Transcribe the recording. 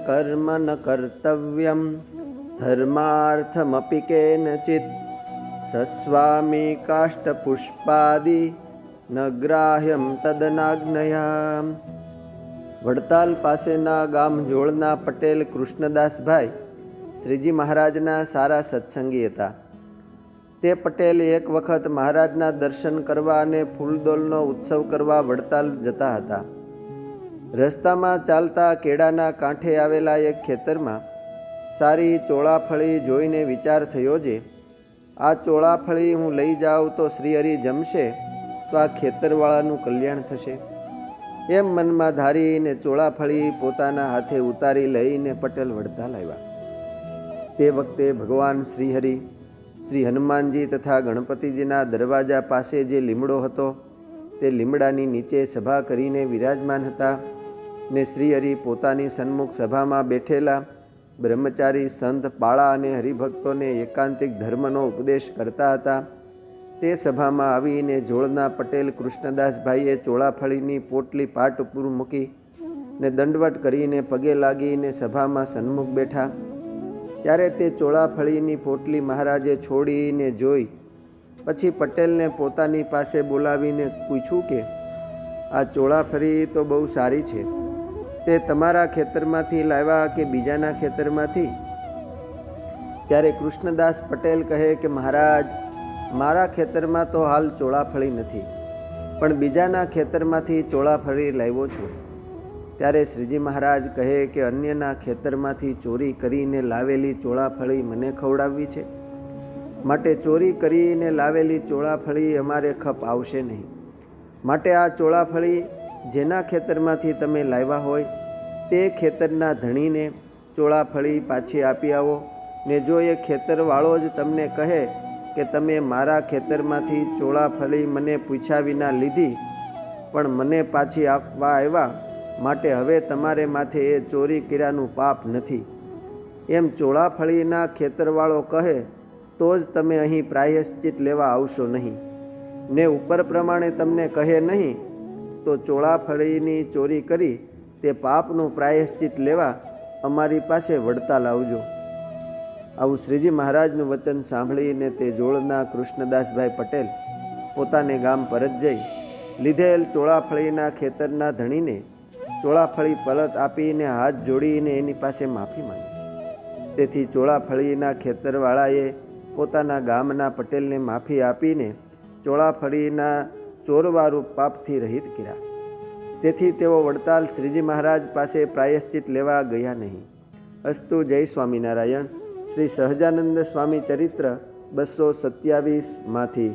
कर्म न कर्तव्यं धर्मार्थमपि केनचित् सस्वामी काष्ठपुष्पादि न ग्राह्यं तदनाज्ञया। વડતાલ પાસેના ગામ જોળના પટેલ કૃષ્ણદાસભાઈ શ્રીજી મહારાજના સારા સત્સંગી હતા. તે પટેલ એક વખત મહારાજના દર્શન કરવા અને ફૂલદોલનો ઉત્સવ કરવા વડતાલ જતા હતા. રસ્તામાં ચાલતા કેળાના કાંઠે આવેલા એક ખેતરમાં સારી ચોળાફળી જોઈને વિચાર થયો છે, આ ચોળાફળી હું લઈ જાઉં તો શ્રીહરિ જમશે તો આ ખેતરવાળાનું કલ્યાણ થશે. એમ મનમાં ધારીને ચોળાફળી પોતાના હાથે ઉતારી લઈને પટેલ વડતાલ આવ્યા. તે વખતે ભગવાન શ્રીહરિ શ્રી હનુમાનજી તથા ગણપતિજીના દરવાજા પાસે જે લીમડો હતો તે લીમડાની નીચે સભા કરીને વિરાજમાન હતા ને શ્રીહરિ પોતાની સન્મુખ સભામાં બેઠેલા બ્રહ્મચારી સંત પાળા અને હરિભક્તોને એકાંતિક ધર્મનો ઉપદેશ કરતા હતા. તે સભામાં આવીને જોળના પટેલ કૃષ્ણદાસભાઈએ ચોળાફળીની પોટલી પાટ ઉપર મૂકી ને દંડવટ કરીને પગે લાગીને સભામાં સન્મુખ બેઠા. ત્યારે તે ચોળાફળીની પોટલી મહારાજે છોડીને જોઈ. પછી પટેલને પોતાની પાસે બોલાવીને પૂછ્યું કે આ ચોળાફળી તો બહુ સારી છે, તે તમારા ખેતરમાંથી લાવ્યા કે બીજાના ખેતરમાંથી? ત્યારે કૃષ્ણદાસ પટેલ કહે કે મહારાજ, મારા ખેતરમાં તો હાલ ચોળાફળી નથી, પણ બીજાના ખેતરમાંથી ચોળાફળી લાવ્યો છું. ત્યારે શ્રીજી મહારાજ કહે કે અન્યના ખેતરમાંથી ચોરી કરીને લાવેલી ચોળાફળી મને ખવડાવવી છે, માટે ચોરી કરીને લાવેલી ચોળાફળી અમારે ખપ આવશે નહીં. માટે આ ચોળાફળી જેના ખેતરમાંથી તમે લાવ્યા હોય તે ખેતરના ધણીને ચોળાફળી પાછી આપી આવો. ને જો એ ખેતરવાળો જ તમને કહે કે તમે મારા ખેતરમાંથી ચોળાફળી મને પૂછ્યા વિના લીધી પણ મને પાછી આપવા આવ્યા, માટે હવે તમારે માથે એ ચોરી કર્યાનું પાપ નથી, એમ ચોળાફળીના ખેતરવાળો કહે તો જ તમે અહીં પ્રાયશ્ચિત લેવા આવશો નહીં. ને ઉપર પ્રમાણે તમને કહે નહીં તો ચોળાફળીની ચોરી કરી તે પાપનું પ્રાયશ્ચિત લેવા અમારી પાસે વડતાલ આવજો. આવું શ્રીજી મહારાજનું વચન સાંભળીને તે જોળના કૃષ્ણદાસભાઈ પટેલ પોતાને ગામ પરત જઈ લીધેલ ચોળાફળીના ખેતરના ધણીને ચોળાફળી પરત આપીને હાથ જોડીને એની પાસે માફી માંગી. તેથી ચોળાફળીના ખેતરવાળાએ પોતાના ગામના પટેલને માફી આપીને ચોળાફળીના ચોરવારૂપ પાપથી રહિત કર્યા. તેથી તેઓ વડતાલ શ્રીજી મહારાજ પાસે પ્રાયશ્ચિત લેવા ગયા નહીં. અસ્તુ. જય સ્વામિનારાયણ. શ્રી સહજાનંદ સ્વામી ચરિત્ર 227 માંથી.